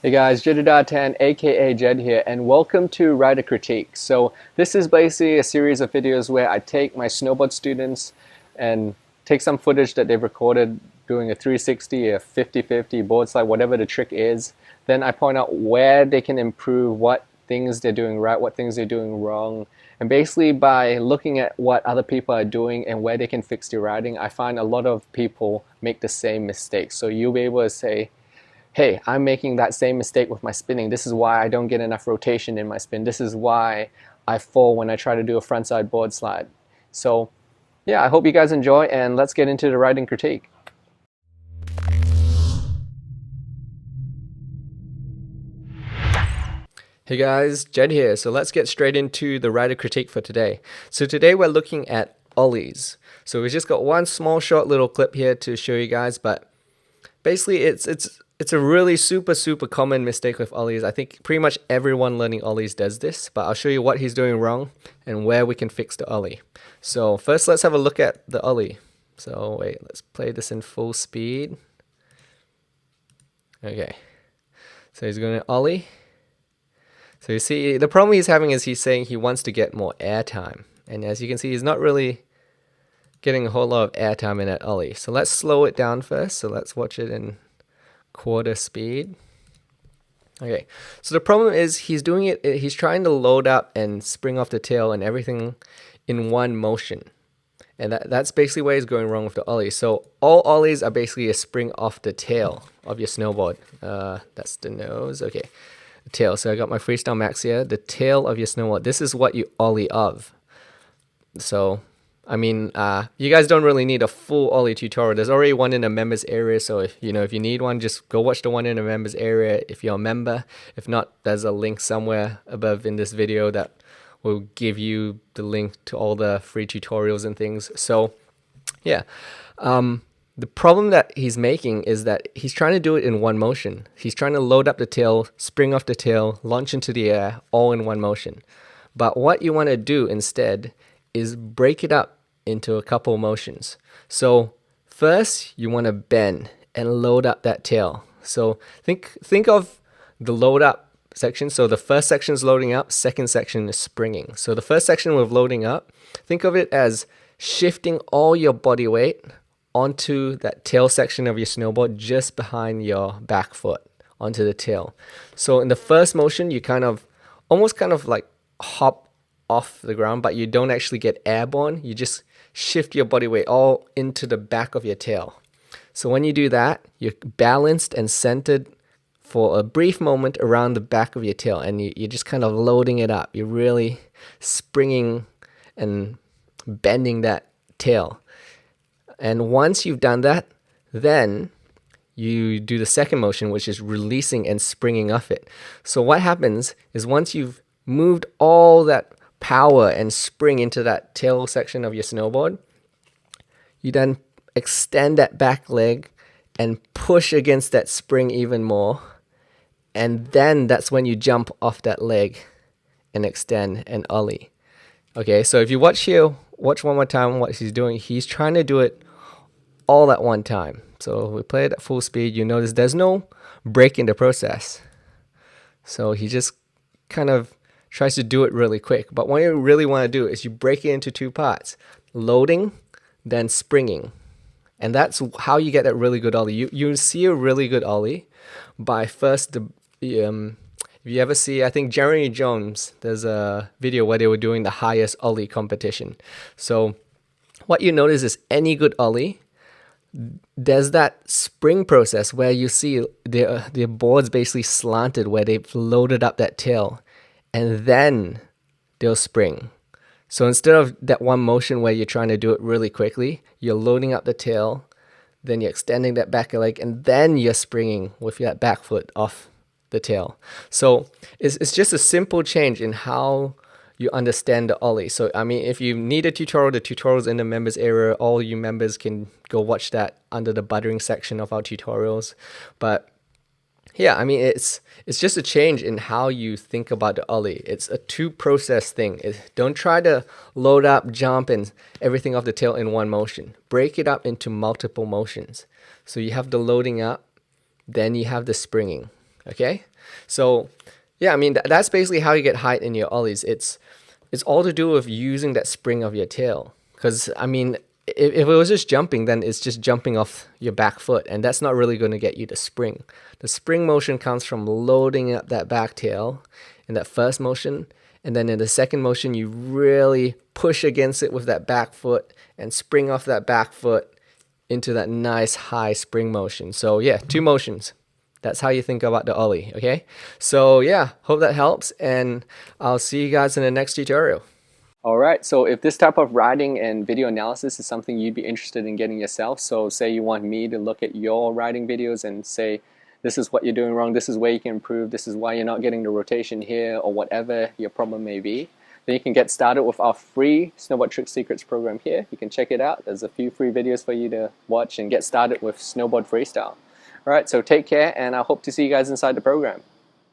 Hey guys, Jeddah10 aka Jed here, and welcome to Rider Critique. So this is basically a series of videos where I take my snowboard students and take some footage that they've recorded doing a 360, a 50-50 board slide, whatever the trick is. Then I point out where they can improve, what things they're doing right, what things they're doing wrong. And basically by looking at what other people are doing and where they can fix their riding, I find a lot of people make the same mistakes. So you'll be able to say, hey, I'm making that same mistake with my spinning. This is why I don't get enough rotation in my spin. This is why I fall when I try to do a frontside board slide. So yeah, I hope you guys enjoy, and let's get into the riding critique. Hey guys, Jed here. So let's get straight into the rider critique for today. So today we're looking at ollies. So we just got one small short little clip here to show you guys, but basically it's a really super common mistake with ollies. I think pretty much everyone learning ollies does this, but I'll show you what he's doing wrong and where we can fix the ollie. So first let's have a look at the ollie. So wait, let's play this in full speed. Okay, so he's going to ollie. So you see, the problem he's having is he's saying he wants to get more air time. And as you can see, he's not really getting a whole lot of air time in that ollie. So let's slow it down first. So let's watch it in quarter speed. Okay, so the problem is he's trying to load up and spring off the tail and everything in one motion. And that's basically where he's going wrong with the ollie. So all ollies are basically a spring off the tail of your snowboard. That's the nose, okay. The tail, so I got my Freestyle Max here. The tail of your snowboard, this is what you ollie of. So I mean, you guys don't really need a full ollie tutorial. There's already one in the members area, so if you need one, just go watch the one in the members area if you're a member. If not, there's a link somewhere above in this video that will give you the link to all the free tutorials and things. So yeah, the problem that he's making is that he's trying to do it in one motion. He's trying to load up the tail, spring off the tail, launch into the air, all in one motion. But what you want to do instead is break it up into a couple motions. So first you want to bend and load up that tail. So think of the load up section. So the first section is loading up, second section is springing. So the first section with loading up, think of it as shifting all your body weight onto that tail section of your snowboard just behind your back foot onto the tail. So in the first motion you almost kind of like hop off the ground, but you don't actually get airborne. You just shift your body weight all into the back of your tail. So when you do that, you're balanced and centered for a brief moment around the back of your tail, and you're just kind of loading it up. You're really springing and bending that tail. And once you've done that, then you do the second motion, which is releasing and springing off it. So what happens is once you've moved all that power and spring into that tail section of your snowboard, you then extend that back leg and push against that spring even more, and then that's when you jump off that leg and extend and ollie. Okay, so if you watch one more time what he's doing. He's trying to do it all at one time. So we play it at full speed. You notice there's no break in the process. So he just kind of tries to do it really quick. But what you really want to do is you break it into two parts: loading, then springing. And that's how you get that really good ollie. You see a really good ollie by first if you ever see, I think Jeremy Jones, there's a video where they were doing the highest ollie competition. So what you notice is any good ollie, there's that spring process where you see the board's basically slanted, where they've loaded up that tail, and then they'll spring. So instead of that one motion where you're trying to do it really quickly, you're loading up the tail, then you're extending that back leg, and then you're springing with that back foot off the tail. So it's just a simple change in how you understand the ollie. So I mean, if you need a tutorial, the tutorial's in the members area. All you members can go watch that under the buttering section of our tutorials. But yeah, I mean, it's just a change in how you think about the ollie. It's a two-process thing. Don't try to load up, jump, and everything off the tail in one motion. Break it up into multiple motions. So you have the loading up, then you have the springing. Okay, so yeah, I mean that's basically how you get height in your ollies. It's all to do with using that spring of your tail. Because I mean, if it was just jumping, then it's just jumping off your back foot, and that's not really going to get you the spring. The spring motion comes from loading up that back tail in that first motion, and then in the second motion, you really push against it with that back foot and spring off that back foot into that nice high spring motion. So yeah, 2 motions. That's how you think about the ollie, okay? So yeah, hope that helps, and I'll see you guys in the next tutorial. Alright, so if this type of riding and video analysis is something you'd be interested in getting yourself, so say you want me to look at your riding videos and say, this is what you're doing wrong, this is where you can improve, this is why you're not getting the rotation here, or whatever your problem may be, then you can get started with our free Snowboard Trick Secrets program here. You can check it out. There's a few free videos for you to watch and get started with snowboard freestyle. Alright, so take care, and I hope to see you guys inside the program.